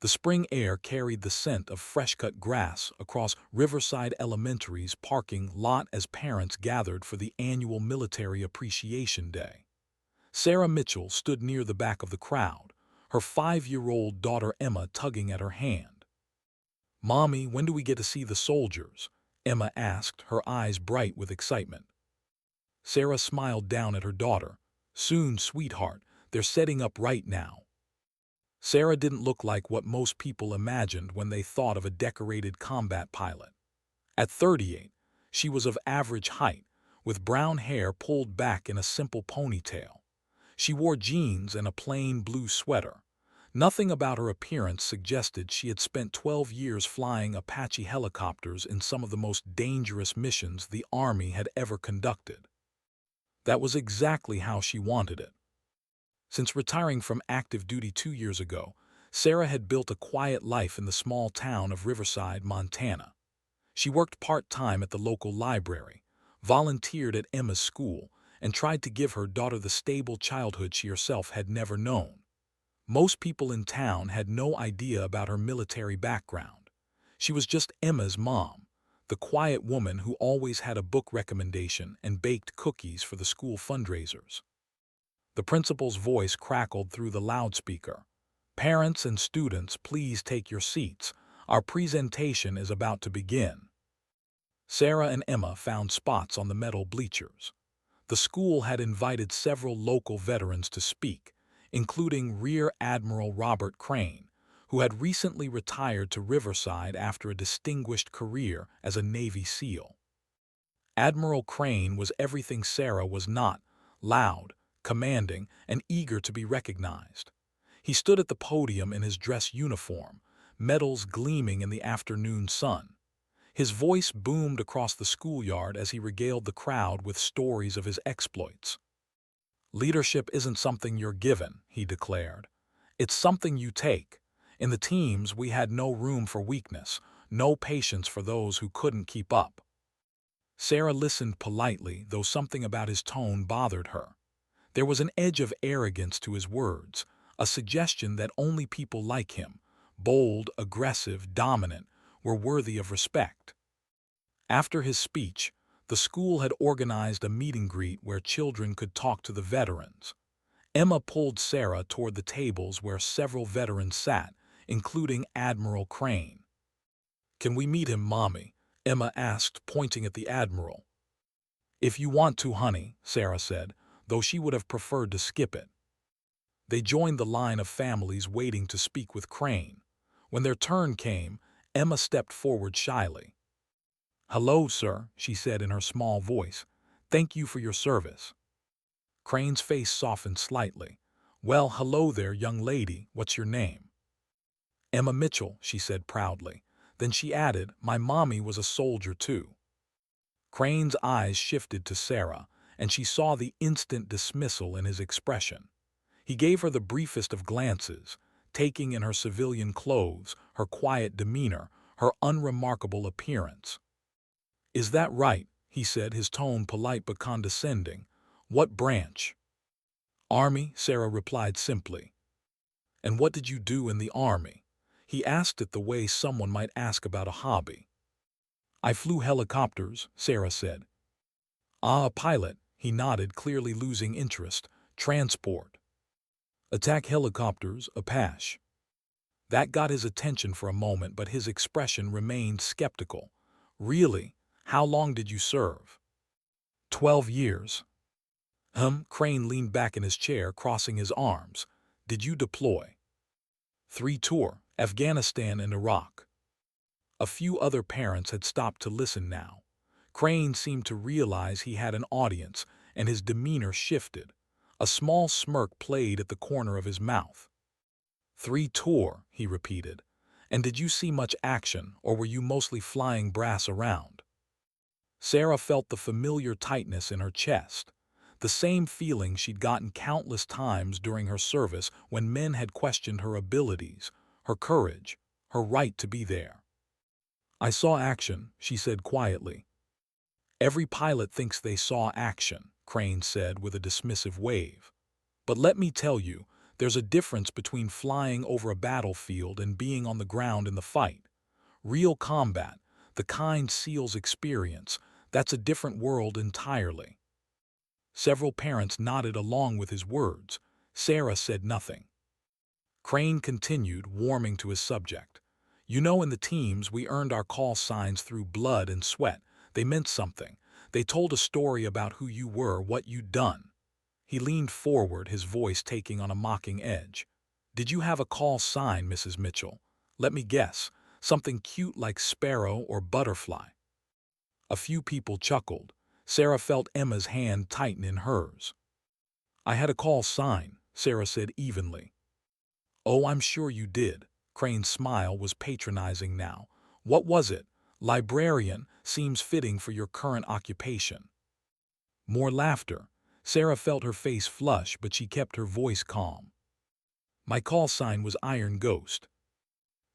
The spring air carried the scent of fresh-cut grass across Riverside Elementary's parking lot as parents gathered for the annual Military Appreciation Day. Sarah Mitchell stood near the back of the crowd, her 5-year-old daughter Emma tugging at her hand. "Mommy, when do we get to see the soldiers?" Emma asked, her eyes bright with excitement. Sarah smiled down at her daughter. "Soon, sweetheart, they're setting up right now." Sarah didn't look like what most people imagined when they thought of a decorated combat pilot. At 38, she was of average height, with brown hair pulled back in a simple ponytail. She wore jeans and a plain blue sweater. Nothing about her appearance suggested she had spent 12 years flying Apache helicopters in some of the most dangerous missions the Army had ever conducted. That was exactly how she wanted it. Since retiring from active duty 2 years ago, Sarah had built a quiet life in the small town of Riverside, Montana. She worked part-time at the local library, volunteered at Emma's school, and tried to give her daughter the stable childhood she herself had never known. Most people in town had no idea about her military background. She was just Emma's mom, the quiet woman who always had a book recommendation and baked cookies for the school fundraisers. The principal's voice crackled through the loudspeaker. "Parents and students, please take your seats. Our presentation is about to begin." Sarah and Emma found spots on the metal bleachers. The school had invited several local veterans to speak, including Rear Admiral Robert Crane, who had recently retired to Riverside after a distinguished career as a Navy SEAL. Admiral Crane was everything Sarah was not: loud, commanding, and eager to be recognized. He stood at the podium in his dress uniform, medals gleaming in the afternoon sun. His voice boomed across the schoolyard as he regaled the crowd with stories of his exploits. "Leadership isn't something you're given," he declared. "It's something you take. In the teams, we had no room for weakness, no patience for those who couldn't keep up." Sarah listened politely, though something about his tone bothered her. There was an edge of arrogance to his words, a suggestion that only people like him, bold, aggressive, dominant, were worthy of respect. After his speech, the school had organized a meet-and-greet where children could talk to the veterans. Emma pulled Sarah toward the tables where several veterans sat, including Admiral Crane. "Can we meet him, Mommy?" Emma asked, pointing at the Admiral. "If you want to, honey," Sarah said, though she would have preferred to skip it. They joined the line of families waiting to speak with Crane. When their turn came, Emma stepped forward shyly. "Hello, sir," she said in her small voice. "Thank you for your service." Crane's face softened slightly. "Well, hello there, young lady. What's your name?" "Emma Mitchell," she said proudly. Then she added, "My mommy was a soldier too." Crane's eyes shifted to Sarah, and she saw the instant dismissal in his expression. He gave her the briefest of glances, taking in her civilian clothes, her quiet demeanor, her unremarkable appearance. "Is that right?" he said, his tone polite but condescending. "What branch?" "Army," Sarah replied simply. "And what did you do in the Army?" He asked it the way someone might ask about a hobby. "I flew helicopters," Sarah said. "Ah, a pilot," he nodded, clearly losing interest. "Transport. Attack helicopters, Apache." That got his attention for a moment, but his expression remained skeptical. "Really? How long did you serve?" 12 years. Crane leaned back in his chair, crossing his arms. "Did you deploy?" 3 tour, Afghanistan and Iraq." A few other parents had stopped to listen now. Crane seemed to realize he had an audience, and his demeanor shifted. A small smirk played at the corner of his mouth. 3 tour, he repeated. "And did you see much action, or were you mostly flying brass around?" Sarah felt the familiar tightness in her chest, the same feeling she'd gotten countless times during her service when men had questioned her abilities, her courage, her right to be there. "I saw action," she said quietly. "Every pilot thinks they saw action," Crane said with a dismissive wave. "But let me tell you, There's a difference between flying over a battlefield and being on the ground in the fight. Real combat, the kind SEALs experience, that's a different world entirely. Several parents nodded along with his words. Sarah said nothing. Crane continued, warming to his subject. You know, in the teams, we earned our call signs through blood and sweat. They meant something. They told a story about who you were, what you'd done. He leaned forward, his voice taking on a mocking edge. Did you have a call sign, Mrs. Mitchell? Let me guess. Something cute like sparrow or butterfly. A few people chuckled. Sarah felt Emma's hand tighten in hers. I had a call sign, Sarah said evenly. Oh, I'm sure you did. Crane's smile was patronizing now. What was it? Librarian seems fitting for your current occupation. More laughter. Sarah felt her face flush, but she kept her voice calm. My call sign was Iron Ghost.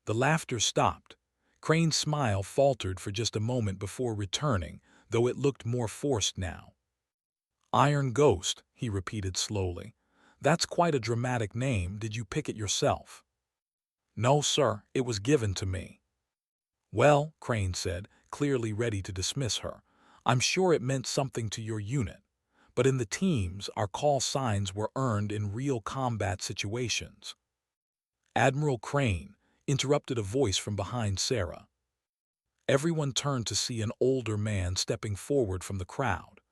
The laughter stopped. Crane's smile faltered for just a moment before returning, though it looked more forced now. Iron Ghost, he repeated slowly. That's quite a dramatic name. Did you pick it yourself? No, sir, it was given to me. Well, Crane said, clearly ready to dismiss her, I'm sure it meant something to your unit. But in the teams, our call signs were earned in real combat situations. Admiral Crane interrupted a voice from behind Sarah. Everyone turned to see an older man stepping forward from the crowd.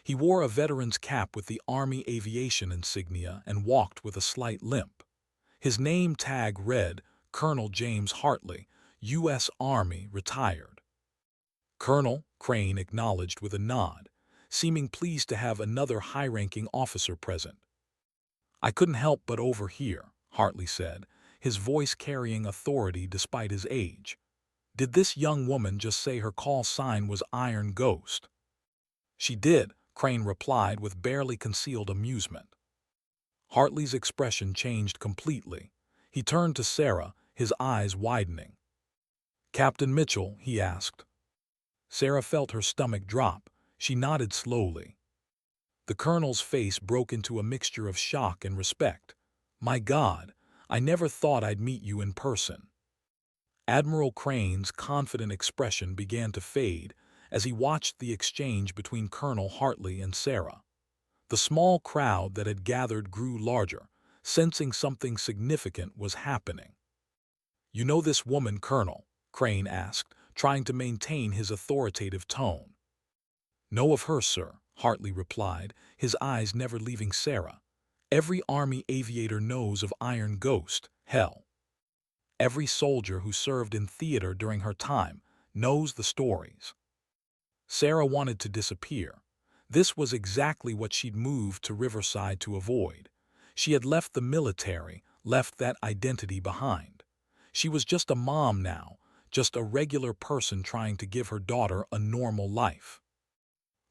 He wore a veteran's cap with the Army aviation insignia and walked with a slight limp. His name tag read, Colonel James Hartley, U.S. Army, retired. Colonel, Crane acknowledged with a nod, seeming pleased to have another high-ranking officer present. I couldn't help but overhear, Hartley said, his voice carrying authority despite his age. Did this young woman just say her call sign was Iron Ghost? She did, Crane replied with barely concealed amusement. Hartley's expression changed completely. He turned to Sarah, his eyes widening. Captain Mitchell, he asked. Sarah felt her stomach drop. She nodded slowly. The colonel's face broke into a mixture of shock and respect. My God, I never thought I'd meet you in person. Admiral Crane's confident expression began to fade as he watched the exchange between Colonel Hartley and Sarah. The small crowd that had gathered grew larger, sensing something significant was happening. You know this woman, Colonel? Crane asked, trying to maintain his authoritative tone. Know of her, sir, Hartley replied, his eyes never leaving Sarah. Every Army aviator knows of Iron Ghost, hell. Every soldier who served in theater during her time knows the stories. Sarah wanted to disappear. This was exactly what she'd moved to Riverside to avoid. She had left the military, left that identity behind. She was just a mom now, just a regular person trying to give her daughter a normal life.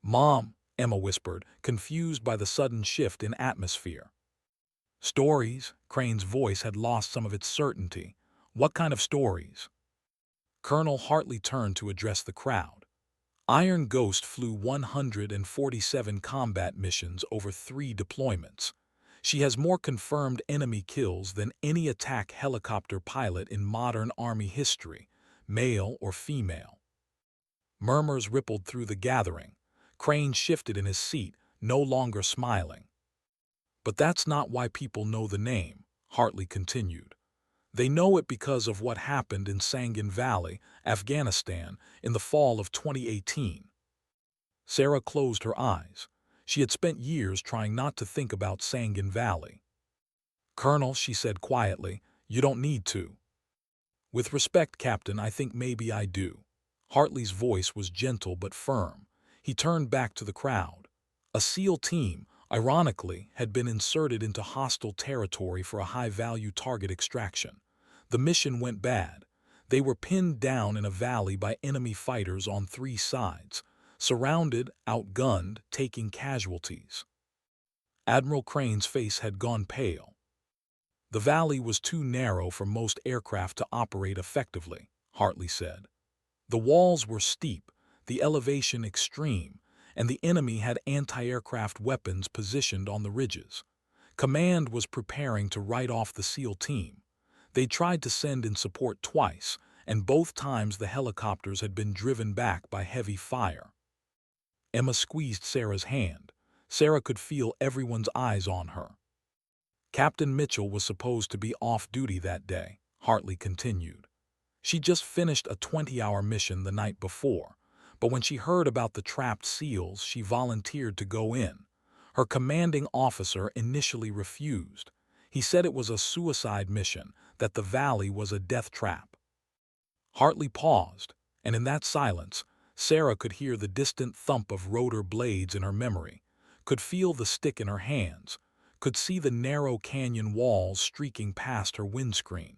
Mom, Emma whispered, confused by the sudden shift in atmosphere. Stories? Crane's voice had lost some of its certainty. What kind of stories? Colonel Hartley turned to address the crowd. Iron Ghost flew 147 combat missions over 3 deployments. She has more confirmed enemy kills than any attack helicopter pilot in modern Army history, male or female. Murmurs rippled through the gathering. Crane shifted in his seat, no longer smiling. But that's not why people know the name, Hartley continued. They know it because of what happened in Sangin Valley, Afghanistan, in the fall of 2018. Sarah closed her eyes. She had spent years trying not to think about Sangin Valley. Colonel, she said quietly, you don't need to. With respect, Captain, I think maybe I do. Hartley's voice was gentle but firm. He turned back to the crowd. A SEAL team, ironically, had been inserted into hostile territory for a high-value target extraction. The mission went bad. They were pinned down in a valley by enemy fighters on 3 sides, surrounded, outgunned, taking casualties. Admiral Crane's face had gone pale. The valley was too narrow for most aircraft to operate effectively, Hartley said. The walls were steep, the elevation extreme, and the enemy had anti-aircraft weapons positioned on the ridges. Command was preparing to write off the SEAL team. They tried to send in support twice, and both times the helicopters had been driven back by heavy fire. Emma squeezed Sarah's hand. Sarah could feel everyone's eyes on her. Captain Mitchell was supposed to be off duty that day, Hartley continued. She just finished a 20-hour mission the night before, but when she heard about the trapped SEALs, she volunteered to go in. Her commanding officer initially refused. He said it was a suicide mission, that the valley was a death trap. Hartley paused, and in that silence, Sarah could hear the distant thump of rotor blades in her memory, could feel the stick in her hands, could see the narrow canyon walls streaking past her windscreen.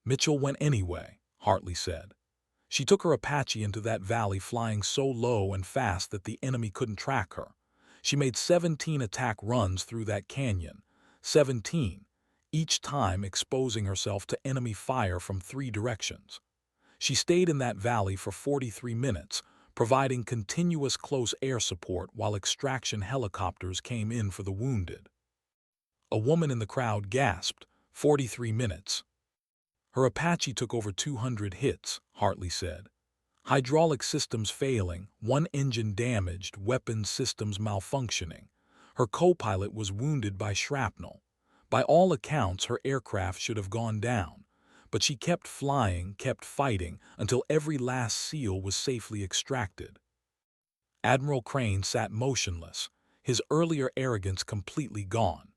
Mitchell went anyway, Hartley said. She took her Apache into that valley flying so low and fast that the enemy couldn't track her. She made 17 attack runs through that canyon, 17, each time exposing herself to enemy fire from 3 directions. She stayed in that valley for 43 minutes, providing continuous close air support while extraction helicopters came in for the wounded. A woman in the crowd gasped, 43 minutes. Her Apache took over 200 hits, Hartley said. Hydraulic systems failing, one engine damaged, weapons systems malfunctioning. Her co-pilot was wounded by shrapnel. By all accounts, her aircraft should have gone down. But she kept flying, kept fighting, until every last SEAL was safely extracted. Admiral Crane sat motionless, his earlier arrogance completely gone.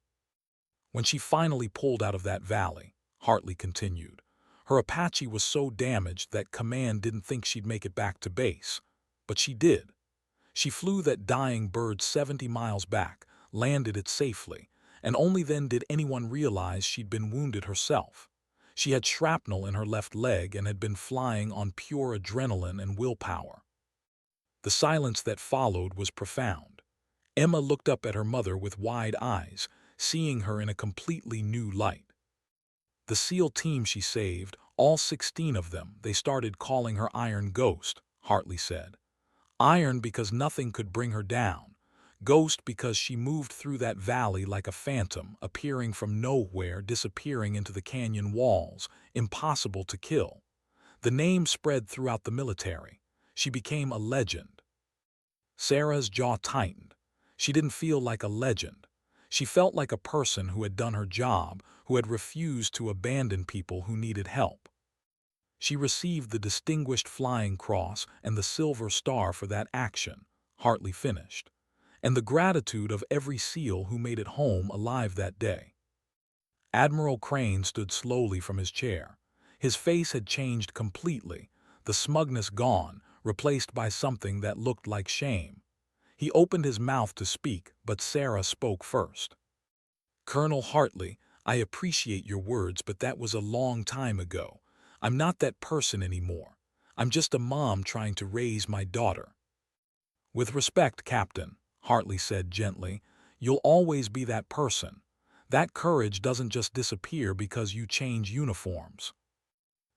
When she finally pulled out of that valley, Hartley continued, her Apache was so damaged that Command didn't think she'd make it back to base. But she did. She flew that dying bird 70 miles back, landed it safely, and only then did anyone realize she'd been wounded herself. She had shrapnel in her left leg and had been flying on pure adrenaline and willpower. The silence that followed was profound. Emma looked up at her mother with wide eyes, seeing her in a completely new light. The SEAL team she saved, all 16 of them, they started calling her Iron Ghost, Hartley said. Iron because nothing could bring her down. Ghost because she moved through that valley like a phantom, appearing from nowhere, disappearing into the canyon walls, impossible to kill. The name spread throughout the military. She became a legend. Sarah's jaw tightened. She didn't feel like a legend. She felt like a person who had done her job, who had refused to abandon people who needed help. She received the Distinguished Flying Cross and the Silver Star for that action, Hartley finished, and the gratitude of every SEAL who made it home alive that day. Admiral Crane stood slowly from his chair. His face had changed completely, the smugness gone, replaced by something that looked like shame. He opened his mouth to speak, but Sarah spoke first. Colonel Hartley, I appreciate your words, but that was a long time ago. I'm not that person anymore. I'm just a mom trying to raise my daughter. With respect, Captain, Hartley said gently, you'll always be that person. That courage doesn't just disappear because you change uniforms.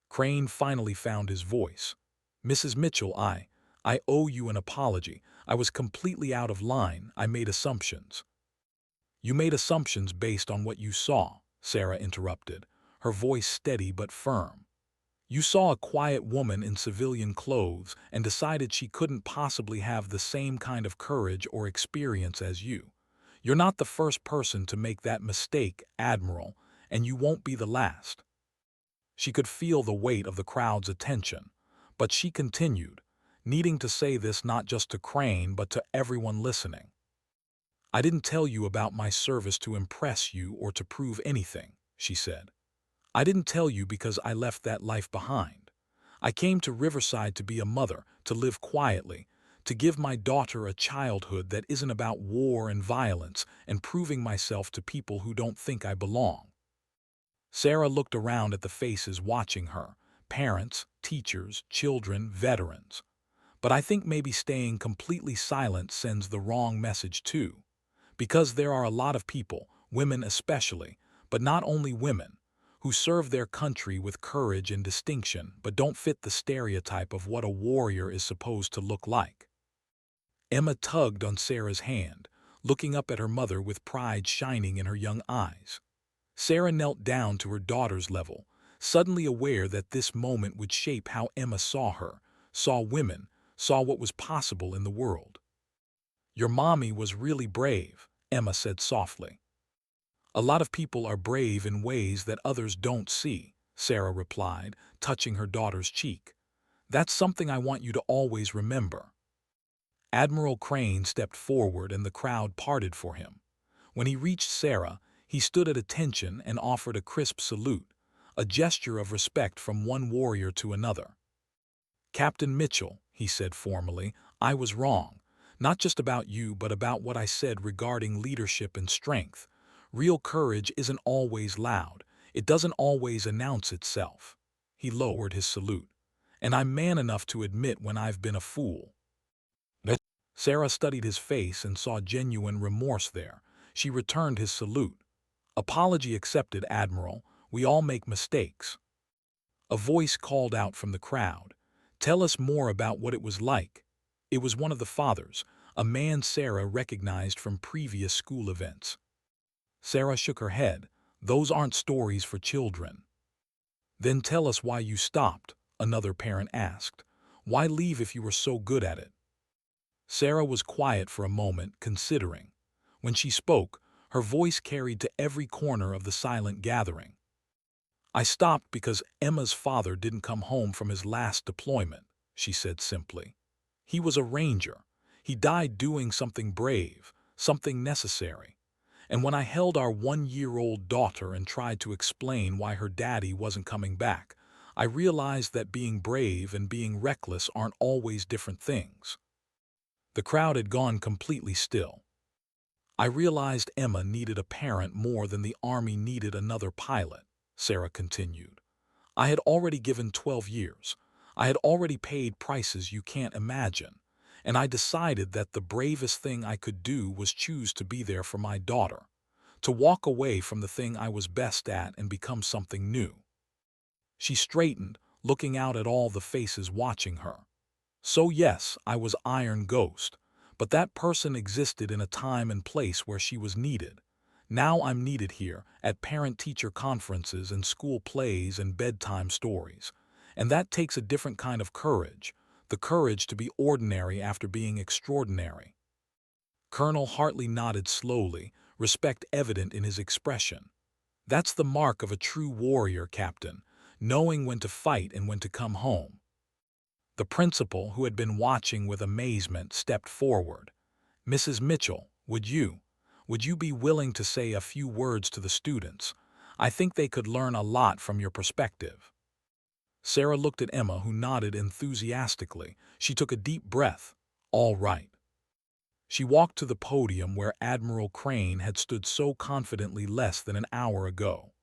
Crane finally found his voice. Mrs. Mitchell, I owe you an apology. I was completely out of line. I made assumptions. You made assumptions based on what you saw, Sarah interrupted, her voice steady but firm. You saw a quiet woman in civilian clothes and decided she couldn't possibly have the same kind of courage or experience as you. You're not the first person to make that mistake, Admiral, and you won't be the last. She could feel the weight of the crowd's attention, but she continued, needing to say this not just to Crane but to everyone listening. I didn't tell you about my service to impress you or to prove anything, she said. I didn't tell you because I left that life behind. I came to Riverside to be a mother, to live quietly, to give my daughter a childhood that isn't about war and violence and proving myself to people who don't think I belong. Sarah looked around at the faces watching her, parents, teachers, children, veterans. But I think maybe staying completely silent sends the wrong message too. Because there are a lot of people, women especially, but not only women, who serve their country with courage and distinction but don't fit the stereotype of what a warrior is supposed to look like. Emma tugged on Sarah's hand. looking up at her mother with pride shining in her young eyes. Sarah knelt down to her daughter's level, suddenly aware that this moment would shape how Emma saw her, saw women, saw what was possible in the world. "Your mommy was really brave," Emma said softly. "A lot of people are brave in ways that others don't see," Sarah replied, touching her daughter's cheek. "That's something I want you to always remember." Admiral Crane stepped forward and the crowd parted for him. When he reached Sarah, he stood at attention and offered a crisp salute, a gesture of respect from one warrior to another. "Captain Mitchell," he said formally, "I was wrong. Not just about you, but about what I said regarding leadership and strength. Real courage isn't always loud. It doesn't always announce itself." He lowered his salute. "And I'm man enough to admit when I've been a fool." Sarah studied his face and saw genuine remorse there. She returned his salute. "Apology accepted, Admiral. We all make mistakes." A voice called out from the crowd. "Tell us more about what it was like." It was one of the fathers, a man Sarah recognized from previous school events. Sarah shook her head. "Those aren't stories for children." "Then tell us why you stopped," another parent asked. "Why leave if you were so good at it?" Sarah was quiet for a moment, considering. When she spoke, her voice carried to every corner of the silent gathering. "I stopped because Emma's father didn't come home from his last deployment," she said simply. "He was a ranger. He died doing something brave, something necessary. And when I held our 1-year-old daughter and tried to explain why her daddy wasn't coming back, I realized that being brave and being reckless aren't always different things." The crowd had gone completely still. "I realized Emma needed a parent more than the Army needed another pilot," Sarah continued. "I had already given 12 years. I had already paid prices you can't imagine. And I decided that the bravest thing I could do was choose to be there for my daughter, to walk away from the thing I was best at and become something new." She straightened, looking out at all the faces watching her. "So yes, I was Iron Ghost, but that person existed in a time and place where she was needed. Now I'm needed here, at parent-teacher conferences and school plays and bedtime stories. And that takes a different kind of courage, the courage to be ordinary after being extraordinary." Colonel Hartley nodded slowly, respect evident in his expression. "That's the mark of a true warrior, Captain, knowing when to fight and when to come home." The principal, who had been watching with amazement, stepped forward. "Mrs. Mitchell, would you be willing to say a few words to the students? I think they could learn a lot from your perspective." Sarah looked at Emma, who nodded enthusiastically. She took a deep breath. "All right." She walked to the podium where Admiral Crane had stood so confidently less than an hour ago.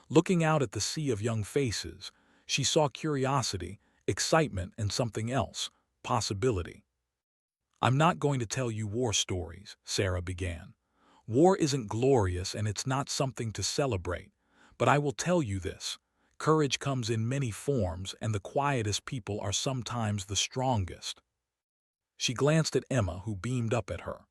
Looking out at the sea of young faces, she saw curiosity, excitement, and something else, possibility. "I'm not going to tell you war stories," Sarah began. "War isn't glorious and it's not something to celebrate. But I will tell you this. Courage comes in many forms and the quietest people are sometimes the strongest." She glanced at Emma, who beamed up at her.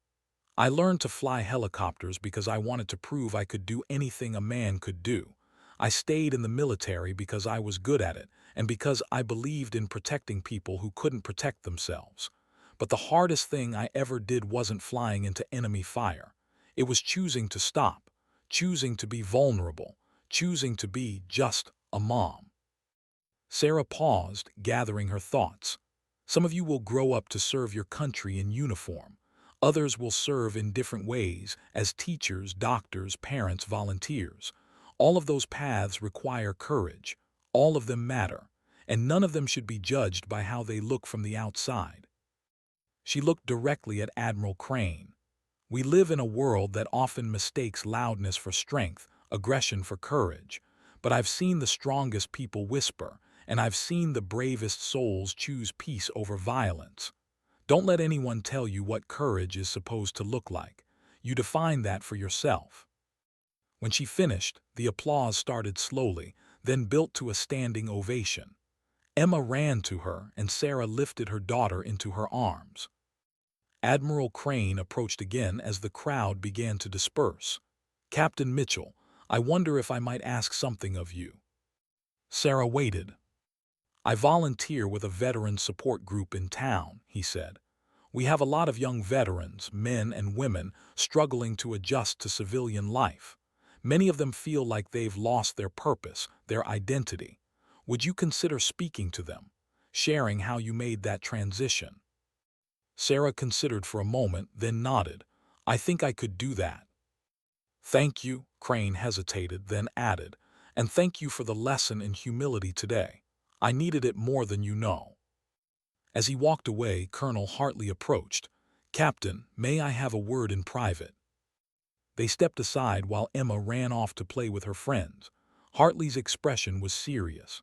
"I learned to fly helicopters because I wanted to prove I could do anything a man could do. I stayed in the military because I was good at it and because I believed in protecting people who couldn't protect themselves. But the hardest thing I ever did wasn't flying into enemy fire. It was choosing to stop, choosing to be vulnerable, choosing to be just a mom." Sarah paused, gathering her thoughts. "Some of you will grow up to serve your country in uniform. Others will serve in different ways, as teachers, doctors, parents, volunteers. All of those paths require courage. All of them matter, and none of them should be judged by how they look from the outside." She looked directly at Admiral Crane. "We live in a world that often mistakes loudness for strength, aggression for courage. But I've seen the strongest people whisper, and I've seen the bravest souls choose peace over violence. Don't let anyone tell you what courage is supposed to look like. You define that for yourself." When she finished, the applause started slowly, then built to a standing ovation. Emma ran to her, and Sarah lifted her daughter into her arms. Admiral Crane approached again as the crowd began to disperse. "Captain Mitchell, I wonder if I might ask something of you." Sarah waited. "I volunteer with a veteran support group in town," he said. "We have a lot of young veterans, men and women, struggling to adjust to civilian life. Many of them feel like they've lost their purpose, their identity. Would you consider speaking to them, sharing how you made that transition?" Sarah considered for a moment, then nodded. "I think I could do that." "Thank you," Crane hesitated, then added, "and thank you for the lesson in humility today. I needed it more than you know." As he walked away, Colonel Hartley approached. "Captain, may I have a word in private?" They stepped aside while Emma ran off to play with her friends. Hartley's expression was serious.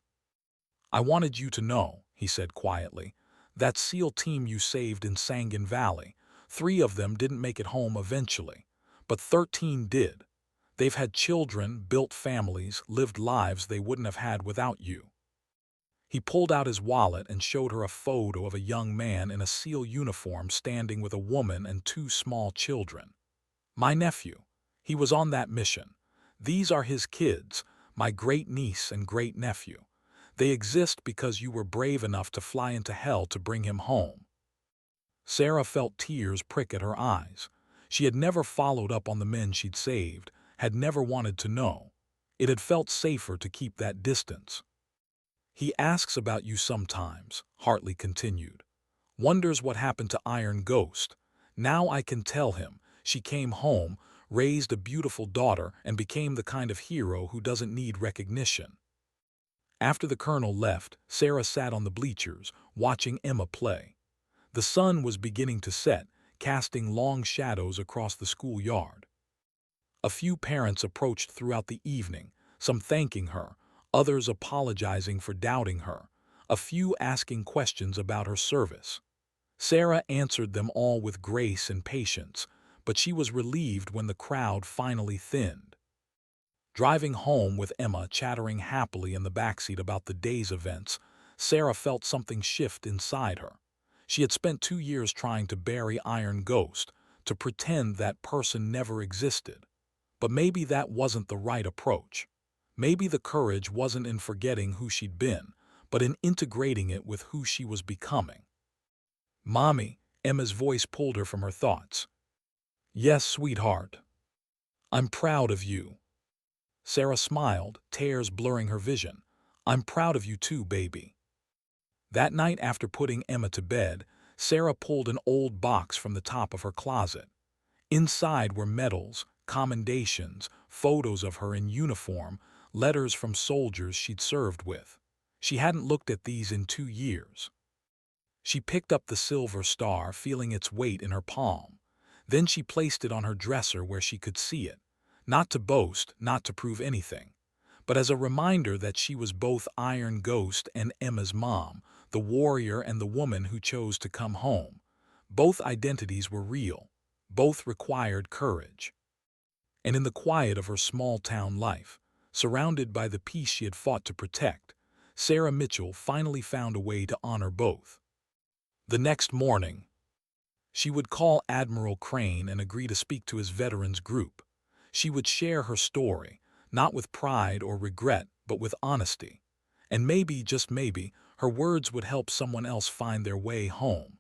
"I wanted you to know," he said quietly, "that SEAL team you saved in Sangan Valley, 3 of them didn't make it home eventually, but 13 did. They've had children, built families, lived lives they wouldn't have had without you." He pulled out his wallet and showed her a photo of a young man in a SEAL uniform standing with a woman and 2 small children. "My nephew. He was on that mission. These are his kids, my great-niece and great-nephew. They exist because you were brave enough to fly into hell to bring him home." Sarah felt tears prick at her eyes. She had never followed up on the men she'd saved, had never wanted to know. It had felt safer to keep that distance. "He asks about you sometimes," Hartley continued. "Wonders what happened to Iron Ghost. Now I can tell him. She came home, raised a beautiful daughter, and became the kind of hero who doesn't need recognition." After the colonel left, Sarah sat on the bleachers, watching Emma play. The sun was beginning to set, casting long shadows across the schoolyard. A few parents approached throughout the evening, some thanking her, others apologizing for doubting her, a few asking questions about her service. Sarah answered them all with grace and patience, but she was relieved when the crowd finally thinned. Driving home with Emma chattering happily in the backseat about the day's events, Sarah felt something shift inside her. She had spent 2 years trying to bury Iron Ghost, to pretend that person never existed. But maybe that wasn't the right approach. Maybe the courage wasn't in forgetting who she'd been, but in integrating it with who she was becoming. "Mommy," Emma's voice pulled her from her thoughts. "Yes, sweetheart. I'm proud of you." Sarah smiled, tears blurring her vision. "I'm proud of you too, baby." That night after putting Emma to bed, Sarah pulled an old box from the top of her closet. Inside were medals, commendations, photos of her in uniform, letters from soldiers she'd served with. She hadn't looked at these in 2 years. She picked up the silver star, feeling its weight in her palm. Then she placed it on her dresser where she could see it, not to boast, not to prove anything, but as a reminder that she was both Iron Ghost and Emma's mom, the warrior and the woman who chose to come home. Both identities were real. Both required courage. And in the quiet of her small-town life, surrounded by the peace she had fought to protect, Sarah Mitchell finally found a way to honor both. The next morning, she would call Admiral Crane and agree to speak to his veterans group. She would share her story, not with pride or regret, but with honesty. And maybe, just maybe, her words would help someone else find their way home.